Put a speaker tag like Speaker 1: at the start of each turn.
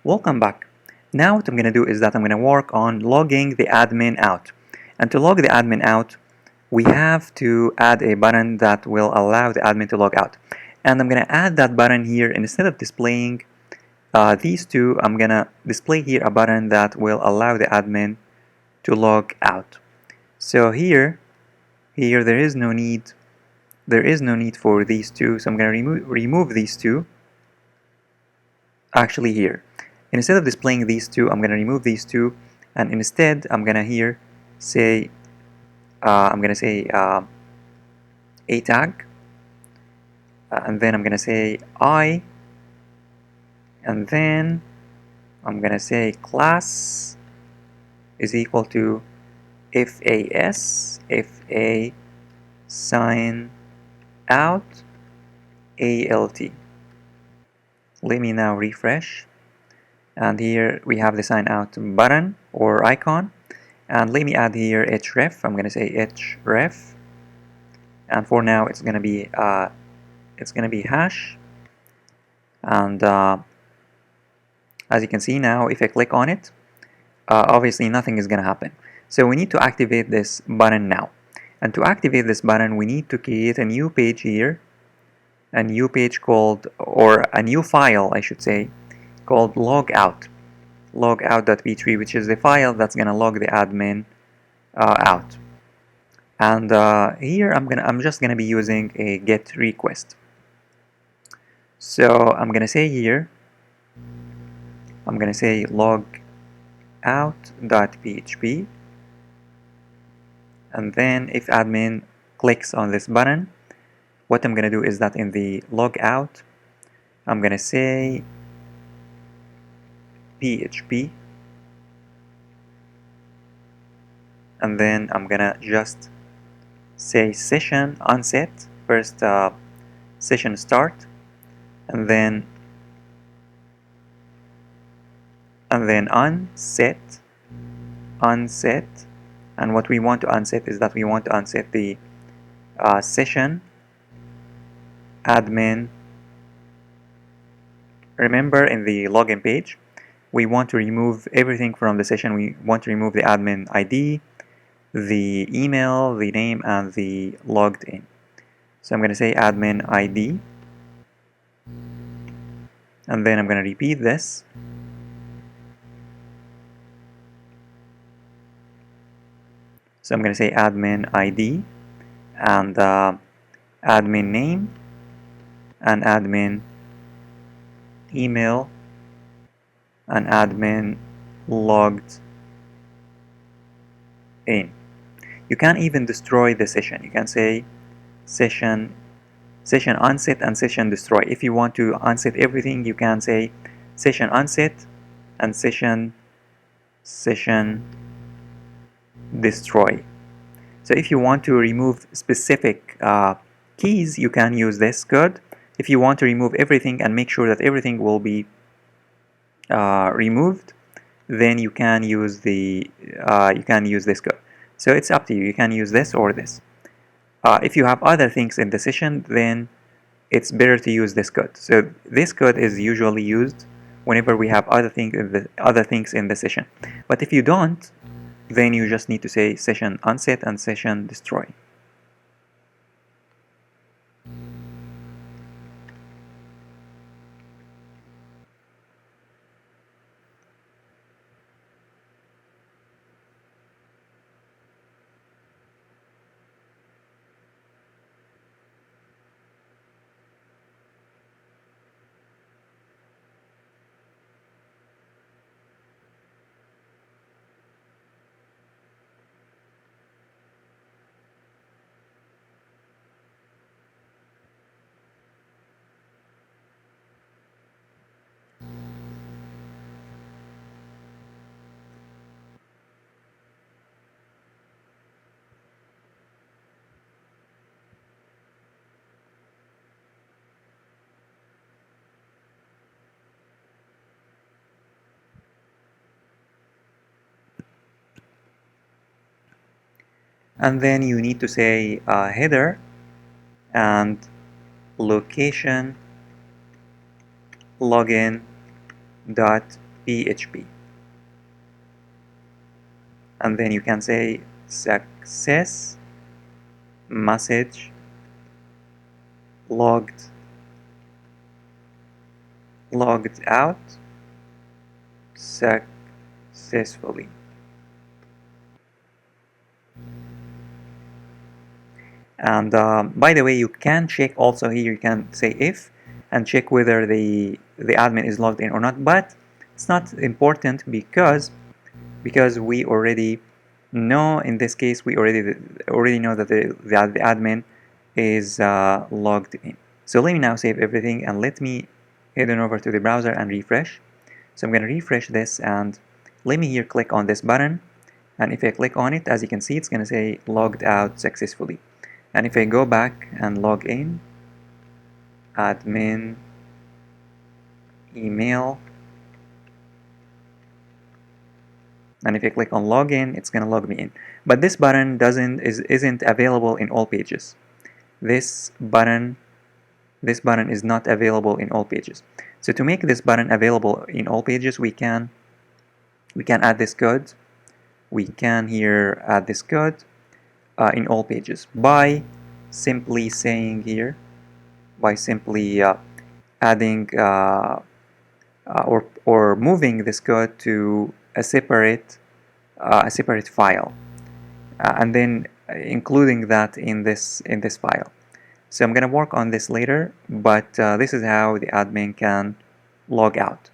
Speaker 1: Welcome back. Now what I'm going to do is that I'm going to work on logging the admin out. And to log the admin out, we have to add a button that will allow the admin to log out. And I'm going to add that button here. Instead of displaying these two, I'm going to display here a button that will allow the admin to log out. So here there is no need for these two, so I'm going to remove these two. Actually here, instead of displaying these two, I'm going to remove these two, and instead I'm going to here say a tag, and then I'm going to say I, and then I'm going to say class is equal to fa sign out alt. Let me now refresh, and here we have the sign out button or icon, and let me add here href. I'm going to say href, and for now it's going to be hash, and as you can see now, if I click on it, obviously nothing is going to happen. So we need to activate this button now, and to activate this button we need to create a new page here, a new page called, or a new file I should say, called logout.php, which is the file that's going to log the admin out. And here I'm just gonna be using a get request. So I'm gonna say here, I'm gonna say logout.php, and then if admin clicks on this button, what I'm gonna do is that in the logout, I'm gonna say PHP, and then I'm gonna just say session onset, first session start, and then unset, and what we want to unset is that we want to unset the session admin. Remember, in the login page we want to remove everything from the session. We want to remove the admin ID, the email, the name, and the logged in. So I'm going to say admin ID, and then I'm going to repeat this. So I'm going to say admin ID, and admin name, and admin email, and admin logged in. You can even destroy the session. You can say session unset and session destroy. If you want to unset everything, you can say session unset and session destroy. So if you want to remove specific keys, you can use this code. If you want to remove everything and make sure that everything will be removed, then you can use this code. So it's up to you. You can use this or this. If you have other things in the session, then it's better to use this code. So this code is usually used whenever we have other things in the session. But if you don't, then you just need to say session unset and session destroy. And then you need to say header and location login dot PHP, and then you can say success message logged out successfully. And by the way, you can check also here, you can say if and check whether the admin is logged in or not, but it's not important because we already know, in this case we already know that the admin is logged in. So let me now save everything and let me head on over to the browser and refresh. So I'm going to refresh this, and let me here click on this button, and if I click on it, as you can see, it's going to say logged out successfully. And if I go back and log in, admin email, and if I click on login, it's going to log me in. But this button isn't available in all pages. This button is not available in all pages. So to make this button available in all pages, we can add this code. We can here add this code in all pages by simply saying here, by simply adding or moving this code to a separate file, and then including that in this file. So I'm going to work on this later, but this is how the admin can log out.